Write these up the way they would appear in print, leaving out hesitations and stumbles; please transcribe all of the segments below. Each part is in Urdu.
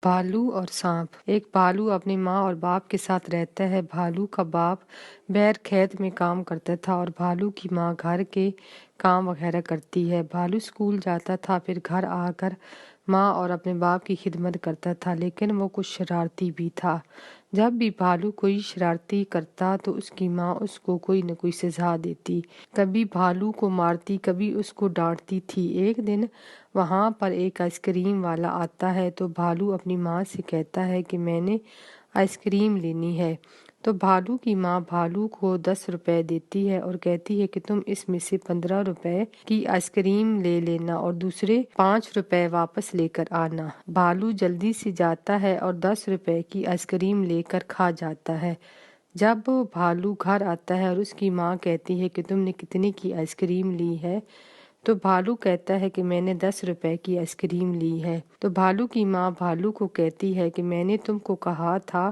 بھالو اور سانپ۔ ایک بھالو اپنی ماں اور باپ کے ساتھ رہتا ہے۔ بھالو کا باپ بہر کھیت میں کام کرتا تھا اور بھالو کی ماں گھر کے کام وغیرہ کرتی ہے۔ بھالو اسکول جاتا تھا، پھر گھر آ کر ماں اور اپنے باپ کی خدمت کرتا تھا، لیکن وہ کچھ شرارتی بھی تھا۔ جب بھی بھالو کوئی شرارتی کرتا تو اس کی ماں اس کو کوئی نہ کوئی سزا دیتی، کبھی بھالو کو مارتی، کبھی اس کو ڈانٹتی تھی۔ ایک دن وہاں پر ایک آئس کریم والا آتا ہے تو بھالو اپنی ماں سے کہتا ہے کہ میں نے آئس کریم لینی ہے، تو بھالو کی ماں بھالو کو 10 روپے دیتی ہے اور کہتی ہے کہ تم اس میں سے 15 روپے کی آئس کریم لے لینا اور دوسرے 5 روپے واپس لے کر آنا۔ بھالو جلدی سے جاتا ہے اور 10 روپے کی آئس کریم لے کر کھا جاتا ہے۔ جب بھالو گھر آتا ہے اور اس کی ماں کہتی ہے کہ تم نے کتنے کی آئس کریم لی ہے، تو بھالو کہتا ہے کہ میں نے 10 روپے کی آئس کریم لی ہے۔ تو بھالو کی ماں بھالو کو کہتی ہے کہ میں نے تم کو کہا تھا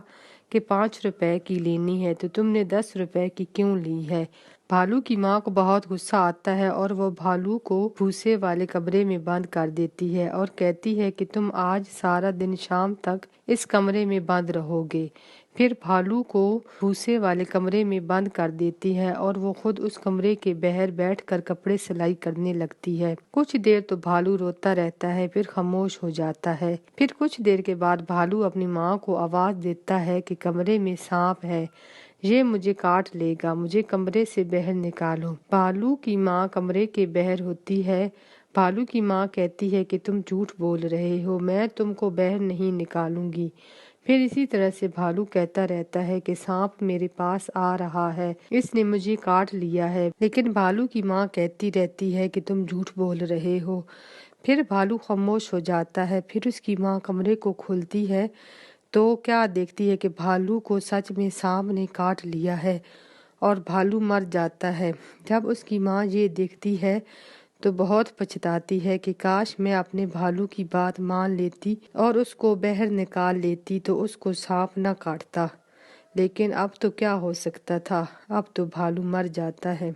کہ 5 روپے کی لینی ہے، تو تم نے 10 روپے کی کیوں لی ہے؟ بھالو کی ماں کو بہت غصہ آتا ہے اور وہ بھالو کو بھوسے والے کمرے میں بند کر دیتی ہے اور کہتی ہے کہ تم آج سارا دن شام تک اس کمرے میں بند رہو گے۔ پھر بھالو کو بھوسے والے کمرے میں بند کر دیتی ہے اور وہ خود اس کمرے کے باہر بیٹھ کر کپڑے سلائی کرنے لگتی ہے۔ کچھ دیر تو بھالو روتا رہتا ہے، پھر خاموش ہو جاتا ہے۔ پھر کچھ دیر کے بعد بھالو اپنی ماں کو آواز دیتا ہے کہ کمرے میں سانپ ہے، یہ مجھے کاٹ لے گا، مجھے کمرے سے باہر نکالو۔ بھالو کی ماں کمرے کے باہر ہوتی ہے۔ بھالو کی ماں کہتی ہے کہ تم جھوٹ بول رہے ہو، میں تم کو باہر نہیں نکالوں گی۔ پھر اسی طرح سے بھالو کہتا رہتا ہے کہ سانپ میرے پاس آ رہا ہے، اس نے مجھے کاٹ لیا ہے، لیکن بھالو کی ماں کہتی رہتی ہے کہ تم جھوٹ بول رہے ہو۔ پھر بھالو خاموش ہو جاتا ہے۔ پھر اس کی ماں کمرے کو کھولتی ہے تو کیا دیکھتی ہے کہ بھالو کو سچ میں سانپ نے کاٹ لیا ہے اور بھالو مر جاتا ہے۔ جب اس کی ماں یہ دیکھتی ہے تو بہت پچھتاتی ہے کہ کاش میں اپنے بھالو کی بات مان لیتی اور اس کو باہر نکال لیتی تو اس کو سانپ نہ کاٹتا، لیکن اب تو کیا ہو سکتا تھا، اب تو بھالو مر جاتا ہے۔